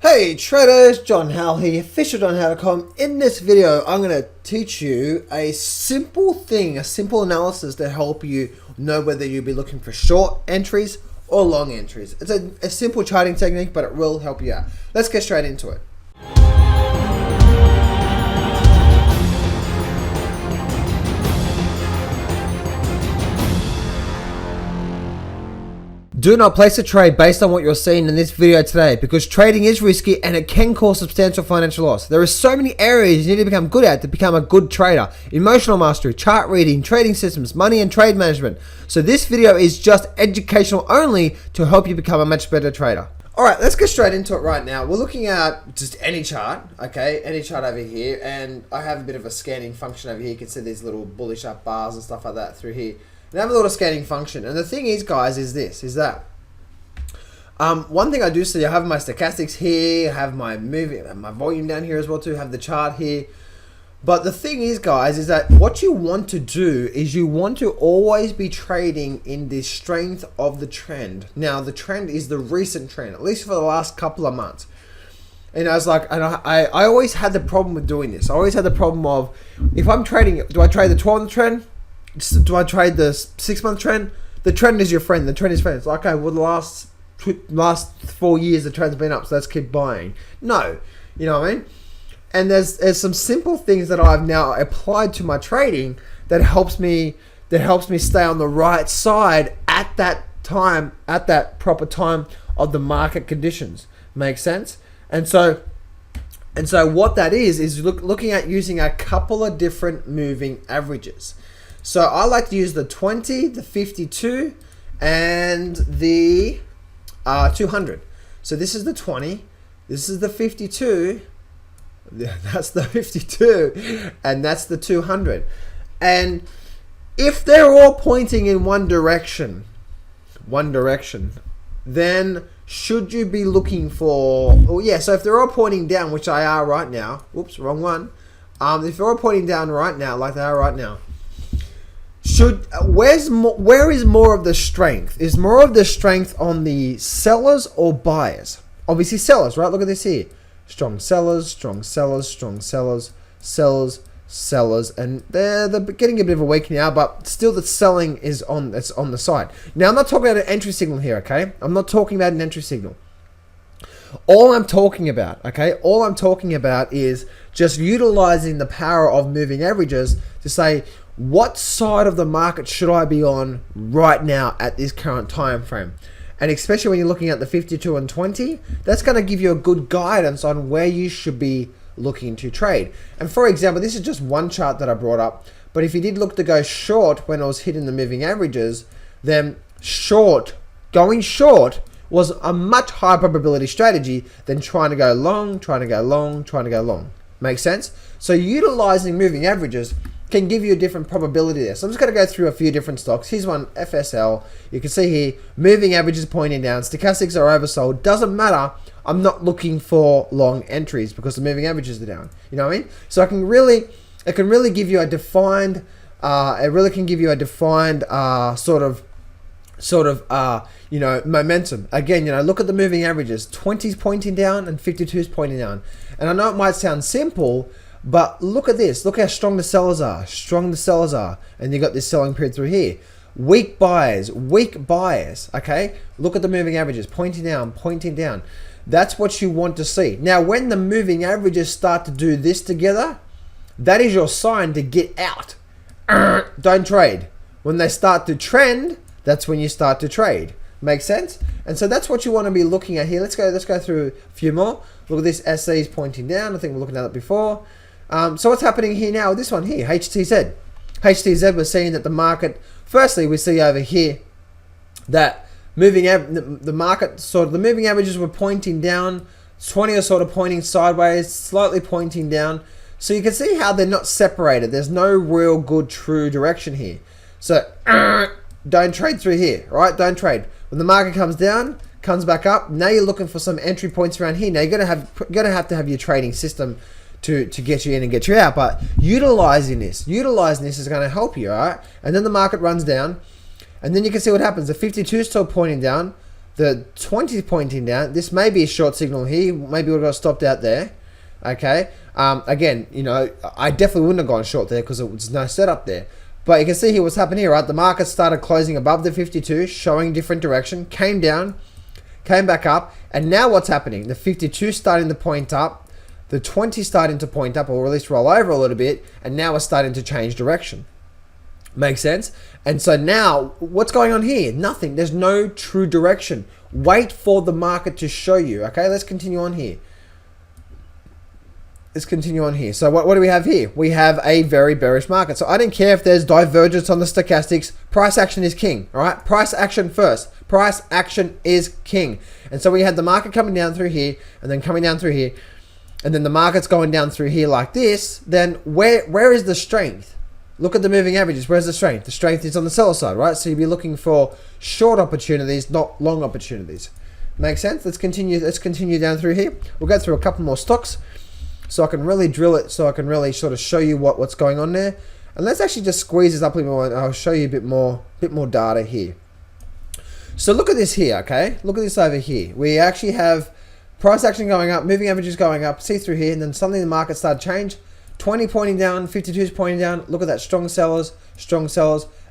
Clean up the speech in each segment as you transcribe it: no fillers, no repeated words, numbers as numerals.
Hey traders, John Howell here, officialjohnhowell.com. In this video, I'm going to teach you a simple thing, a simple analysis to help you know whether you'll be looking for short entries or long entries. It's a simple charting technique, but it will help you out. Let's get straight into it. Do not place a trade based on what you're seeing in this video today, because trading is risky and it can cause substantial financial loss. There are so many areas you need to become good at to become a good trader. Emotional mastery, chart reading, trading systems, money and trade management. So this video is just educational only to help you become a much better trader. Alright, let's get straight into it right now. We're looking at just any chart, okay? Any chart over here, and I have a bit of a scanning function over here. You can see these little bullish up bars and stuff like that through here. And I have a little scanning function. And the thing is, guys, is one thing I do see, I have my stochastics here, I have my volume down here as well too, have the chart here. But the thing is, guys, is that what you want to do is you want to always be trading in the strength of the trend. Now, the trend is the recent trend, at least for the last couple of months. And I was like, and I always had the problem with doing this. I always had the problem of, if I'm trading, do I trade the 12-month trend? Do I trade the 6-month trend? The trend is your friend. The trend is friend. It's like, okay, well, the last 4 years the trend's been up, so let's keep buying. No, you know what I mean? And there's some simple things that I've now applied to my trading that helps me stay on the right side at that time, at that proper time of the market conditions. Make sense? And so what that is looking at using a couple of different moving averages. So I like to use the 20, the 52, and the 200. So this is the 20, this is the 52, that's the 52, and that's the 200. And if they're all pointing in one direction, then should you be looking for, oh yeah, so if they're all pointing down, which they are right now, whoops, wrong one. If they're all pointing down right now, like they are right now, where is more of the strength? Is more of the strength on the sellers or buyers? Obviously sellers, right? Look at this here. Strong sellers, strong sellers, strong sellers, sellers, and they're getting a bit of a weak now, but still the selling is on the side. Now I'm not talking about an entry signal here, okay? I'm not talking about an entry signal. All I'm talking about, okay? All I'm talking about is just utilizing the power of moving averages to say, what side of the market should I be on right now at this current time frame? And especially when you're looking at the 52 and 20, that's going to give you a good guidance on where you should be looking to trade. And for example, this is just one chart that I brought up, but if you did look to go short when I was hitting the moving averages, then going short was a much higher probability strategy than trying to go long, trying to go long. Make sense? So utilizing moving averages can give you a different probability there. So I'm just going to go through a few different stocks. Here's one, FSL. You can see here, moving averages pointing down. Stochastics are oversold. Doesn't matter. I'm not looking for long entries because the moving averages are down. You know what I mean? So it can really give you a defined, momentum. Again, look at the moving averages. 20's pointing down and 52's pointing down. And I know it might sound simple, but look at this. Look how strong the sellers are. And you got this selling period through here. Weak buyers. Okay? Look at the moving averages. Pointing down. That's what you want to see. Now, when the moving averages start to do this together, that is your sign to get out. Don't trade. When they start to trend, that's when you start to trade. Make sense? And so that's what you want to be looking at here. Let's go through a few more. Look at this. SE is pointing down. I think we're looking at it before. So what's happening here now? This one here, HTZ. We're seeing that the market, firstly, we see over here that the moving averages were pointing down, 20 are sort of pointing sideways, slightly pointing down. So you can see how they're not separated. There's no real good true direction here. So don't trade through here, right? Don't trade. When the market comes down, comes back up, now you're looking for some entry points around here. Now you're gonna have to have your trading system to get you in and get you out, but utilizing this is going to help you, all right? And then the market runs down, and then you can see what happens. The 52 is still pointing down, The 20 pointing down. This may be a short signal here. Maybe we got stopped out there. Okay. Again, you know, I definitely wouldn't have gone short there because there was no setup there. But you can see here what's happened here, right? The market started closing above the 52, showing different direction, came down, came back up, and now what's happening? The 52 starting to point up, the 20 starting to point up, or at least roll over a little bit, and now we're starting to change direction. Makes sense? And so now, what's going on here? Nothing. There's no true direction. Wait for the market to show you. Okay, let's continue on here. Let's continue on here. So what do we have here? We have a very bearish market. So I don't care if there's divergence on the stochastics. Price action is king. All right, price action first. Price action is king. And so we had the market coming down through here, and then coming down through here, and then the market's going down through here like this. Then where is the strength? Look at the moving averages. Where's the strength? The strength is on the seller side, right? So you'll be looking for short opportunities, not long opportunities. Make sense? Let's continue. Let's continue down through here. We'll go through a couple more stocks, so I can really drill it, so I can really sort of show you what's going on there. And let's actually just squeeze this up a bit more, and I'll show you a bit more data here. So look at this here, okay? Look at this over here. We actually have price action going up, moving averages going up, see through here, and then suddenly the market started to change. 20 pointing down, 52 is pointing down. Look at that, strong sellers,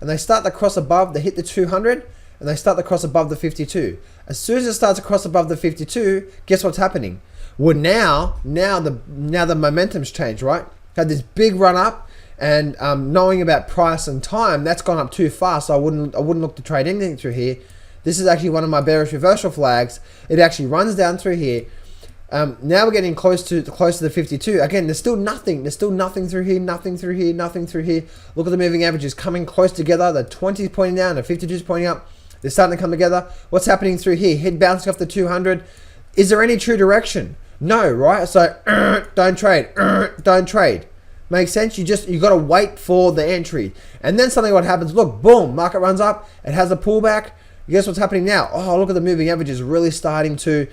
and they start to cross above. They hit the 200, and they start to cross above the 52. As soon as it starts to cross above the 52, guess what's happening? Well, now the momentum's changed, right? Had this big run up, and knowing about price and time, that's gone up too fast. So I wouldn't look to trade anything through here. This is actually one of my bearish reversal flags. It actually runs down through here. Now we're getting close to the 52. Again, there's still nothing. There's still nothing through here, nothing through here, nothing through here. Look at the moving averages coming close together. The 20 is pointing down, the 52 is pointing up. They're starting to come together. What's happening through here? Head bouncing off the 200. Is there any true direction? No, right? So don't trade. Don't trade. Makes sense? You got to wait for the entry. And then something what happens, look, boom, market runs up. It has a pullback. Guess what's happening now? Oh, look at the moving averages really starting to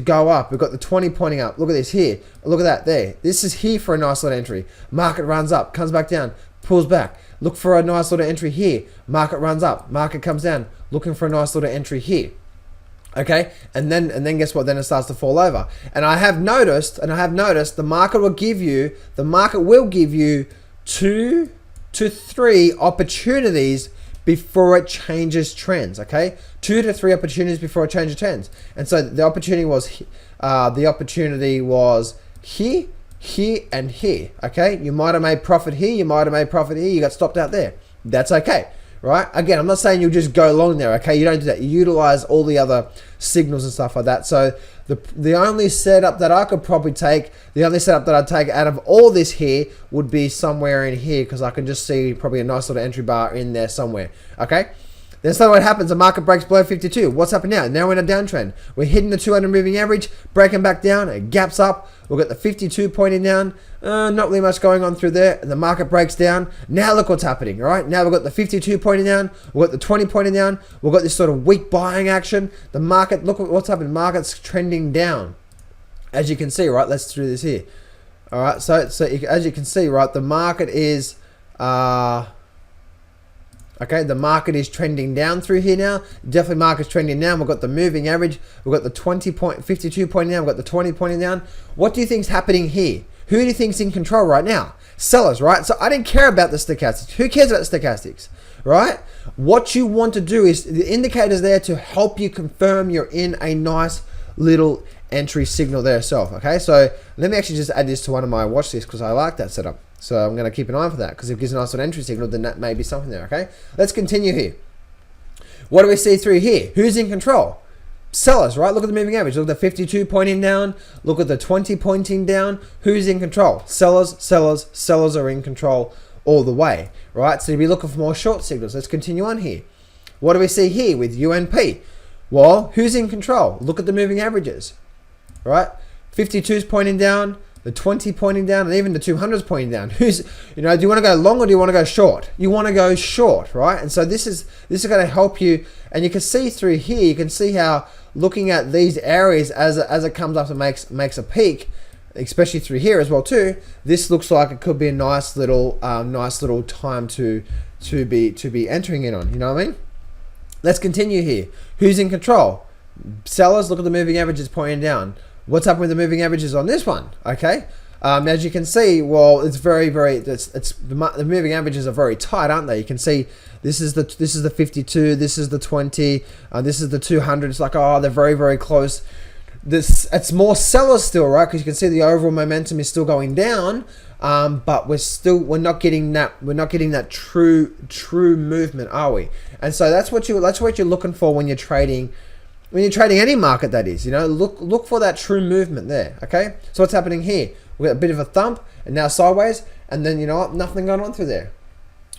go up. We've got the 20 pointing up. Look at this here. Look at that there. This is here for a nice little entry. Market runs up, comes back down, pulls back. Look for a nice little entry here. Market runs up, market comes down, looking for a nice little entry here. Okay, and then guess what? Then it starts to fall over. And I have noticed the market will give you 2 to 3 opportunities before it changes trends. Okay, 2 to 3 opportunities before it changes trends. And so the opportunity was here, and here. Okay, you might have made profit here, you might have made profit here, you got stopped out there. That's okay. Right? Again, I'm not saying you'll just go along there, okay? You don't do that. You utilize all the other signals and stuff like that. So the only setup that I could probably take, the only setup that I'd take out of all this here would be somewhere in here, because I can just see probably a nice little entry bar in there somewhere, okay? Then so what happens, the market breaks below 52. What's happened now? Now we're in a downtrend. We're hitting the 200 moving average, breaking back down, it gaps up. We've got the 52 pointing down. Not really much going on through there. And the market breaks down. Now look what's happening, all right? Now we've got the 52 pointing down. We've got the 20 pointing down. We've got this sort of weak buying action. The market, look what's happening. Market's trending down. As you can see, right? Let's do this here. All right, so as you can see, right, the market is... Okay, the market is trending down through here now. Definitely market's trending down. We've got the moving average. We've got the 52 pointing down. We've got the 20 pointing down. What do you think's happening here? Who do you think's in control right now? Sellers, right? So I didn't care about the stochastics. Who cares about the stochastics, right? What you want to do is the indicator's there to help you confirm you're in a nice little entry signal there yourself. Okay, so let me actually just add this to one of my watch lists because I like that setup. So I'm going to keep an eye for that, because if it gives a nice little entry signal, then that may be something there, okay? Let's continue here. What do we see through here? Who's in control? Sellers, right? Look at the moving average. Look at the 52 pointing down. Look at the 20 pointing down. Who's in control? Sellers, sellers, sellers are in control all the way, right? So you'll be looking for more short signals. Let's continue on here. What do we see here with UNP? Well, who's in control? Look at the moving averages, right? 52 is pointing down. The 20 pointing down, and even the 200s pointing down. Who's, do you want to go long or do you want to go short? You want to go short, right? And so this is going to help you. And you can see through here, you can see how looking at these areas as it comes up and makes a peak, especially through here as well too. This looks like it could be a nice little time to be entering in on. You know what I mean? Let's continue here. Who's in control? Sellers, look at the moving averages pointing down. What's happening with the moving averages on this one? Okay. As you can see, well, it's the moving averages are very tight, aren't they? You can see this is the 52, this is the 20, this is the 200. It's like, oh, they're very, very close. It's more sellers still, right? Because you can see the overall momentum is still going down, but we're not getting that true movement, are we? And so that's what you're looking for when you're trading. When you're trading any market, that is, look for that true movement there. Okay, so what's happening here? We got a bit of a thump, and now sideways, and then nothing going on through there.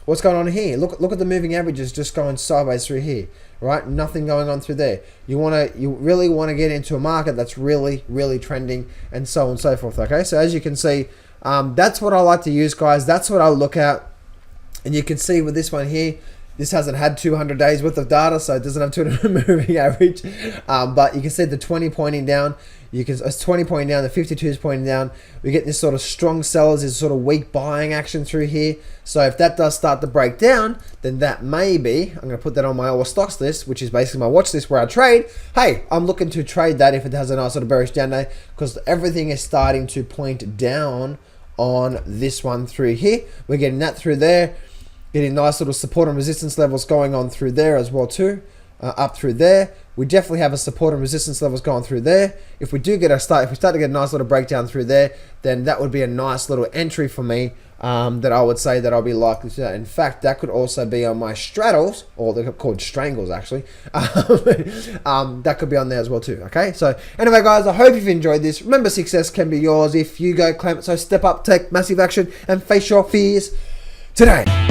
What's going on here? Look at the moving averages just going sideways through here, right? Nothing going on through there. You really want to get into a market that's really, really trending, and so on and so forth. Okay, so as you can see, that's what I like to use, guys. That's what I look at, and you can see with this one here. This hasn't had 200 days worth of data, so it doesn't have 200 moving average. But you can see the 20 pointing down. It's 20 pointing down. The 52 is pointing down. We get this sort of strong sellers, this sort of weak buying action through here. So if that does start to break down, then that may be. I'm going to put that on my all stocks list, which is basically my watch list where I trade. Hey, I'm looking to trade that if it has a nice sort of bearish down day, because everything is starting to point down on this one through here. We're getting that through there. Getting nice little support and resistance levels going on through there as well too, up through there. We definitely have a support and resistance levels going through there. If we start to get a nice little breakdown through there, then that would be a nice little entry for me that I would say that I'll be likely to. In fact, that could also be on my straddles, or they're called strangles actually. That could be on there as well too. Okay, so anyway, guys, I hope you've enjoyed this. Remember, success can be yours if you go claim it. So step up, take massive action, and face your fears today.